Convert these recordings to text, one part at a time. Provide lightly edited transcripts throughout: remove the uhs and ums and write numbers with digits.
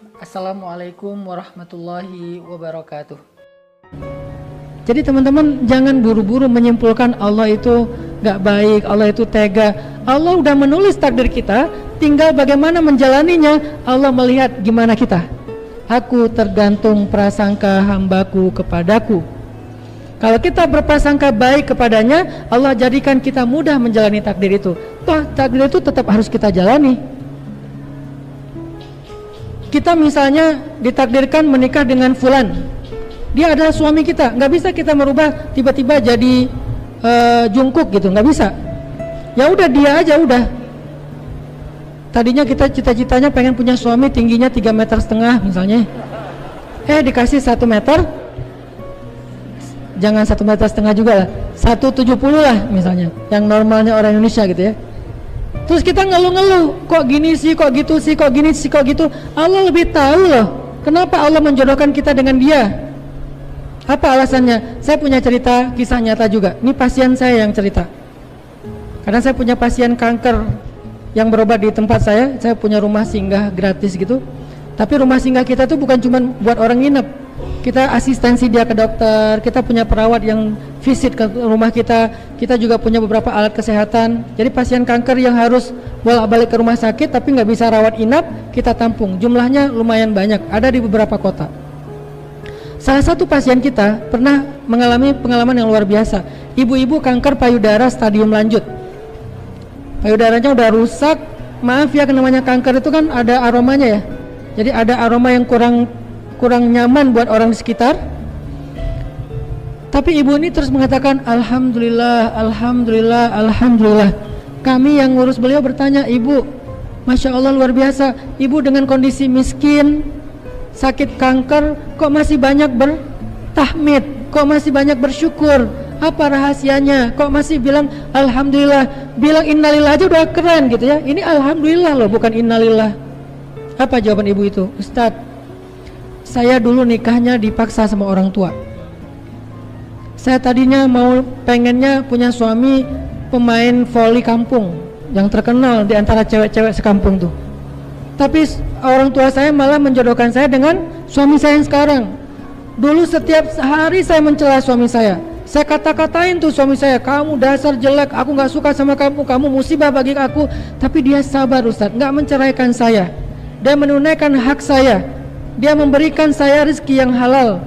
Assalamualaikum warahmatullahi wabarakatuh. Jadi teman-teman jangan buru-buru menyimpulkan Allah itu gak baik, Allah itu tega. Allah udah menulis takdir kita, tinggal bagaimana menjalaninya. Allah melihat gimana kita. Aku tergantung prasangka hambaku kepadaku. Kalau kita berprasangka baik kepadanya, Allah jadikan kita mudah menjalani takdir itu. Toh takdir itu tetap harus kita jalani. Kita misalnya ditakdirkan menikah dengan fulan, dia adalah suami kita, nggak bisa kita merubah tiba-tiba jadi jungkuk gitu, nggak bisa. Ya udah dia aja udah. Tadinya kita cita-citanya pengen punya suami tingginya 3,5 meter misalnya, dikasih 1 meter, jangan 1,5 meter juga lah, 1,70 lah misalnya, yang normalnya orang Indonesia gitu ya. Terus kita ngeluh-ngeluh, kok gini sih, kok gitu sih, kok gini sih, kok gitu. Allah lebih tahu loh, kenapa Allah menjodohkan kita dengan dia. Apa alasannya? Saya punya cerita kisah nyata juga. Ini pasien saya yang cerita. Karena saya punya pasien kanker yang berobat di tempat saya punya rumah singgah gratis gitu. Tapi rumah singgah kita tuh bukan cuma buat orang nginep. Kita asistensi dia ke dokter, kita punya perawat yang visit ke rumah kita juga punya beberapa alat kesehatan. Jadi pasien kanker yang harus bolak-balik ke rumah sakit tapi nggak bisa rawat inap, kita tampung. Jumlahnya lumayan banyak, ada di beberapa kota. Salah satu pasien kita pernah mengalami pengalaman yang luar biasa. Ibu-ibu kanker payudara stadium lanjut. Payudaranya udah rusak. Maaf ya, namanya kanker itu kan ada aromanya ya. Jadi ada aroma yang kurang nyaman buat orang di sekitar. Tapi ibu ini terus mengatakan alhamdulillah, alhamdulillah, alhamdulillah. Kami yang ngurus beliau bertanya, ibu, masya Allah luar biasa, ibu dengan kondisi miskin, sakit kanker, kok masih banyak bertahmid, kok masih banyak bersyukur, apa rahasianya, kok masih bilang alhamdulillah, bilang innalillah aja udah keren gitu ya. Ini alhamdulillah loh, bukan innalillah. Apa jawaban ibu itu? Ustadz, saya dulu nikahnya dipaksa sama orang tua. Saya tadinya pengennya punya suami pemain voli kampung yang terkenal di antara cewek-cewek sekampung tuh. Tapi orang tua saya malah menjodohkan saya dengan suami saya yang sekarang. Dulu setiap hari saya mencela suami saya. Saya kata-katain tuh suami saya, kamu dasar jelek, aku gak suka sama kamu, kamu musibah bagi aku. Tapi dia sabar Ustadz, gak menceraikan saya. Dia menunaikan hak saya. Dia memberikan saya rezeki yang halal.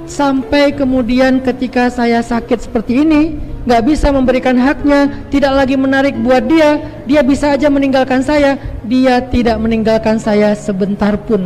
Sampai kemudian ketika saya sakit seperti ini, gak bisa memberikan haknya, tidak lagi menarik buat dia bisa aja meninggalkan saya. Dia tidak meninggalkan saya sebentar pun.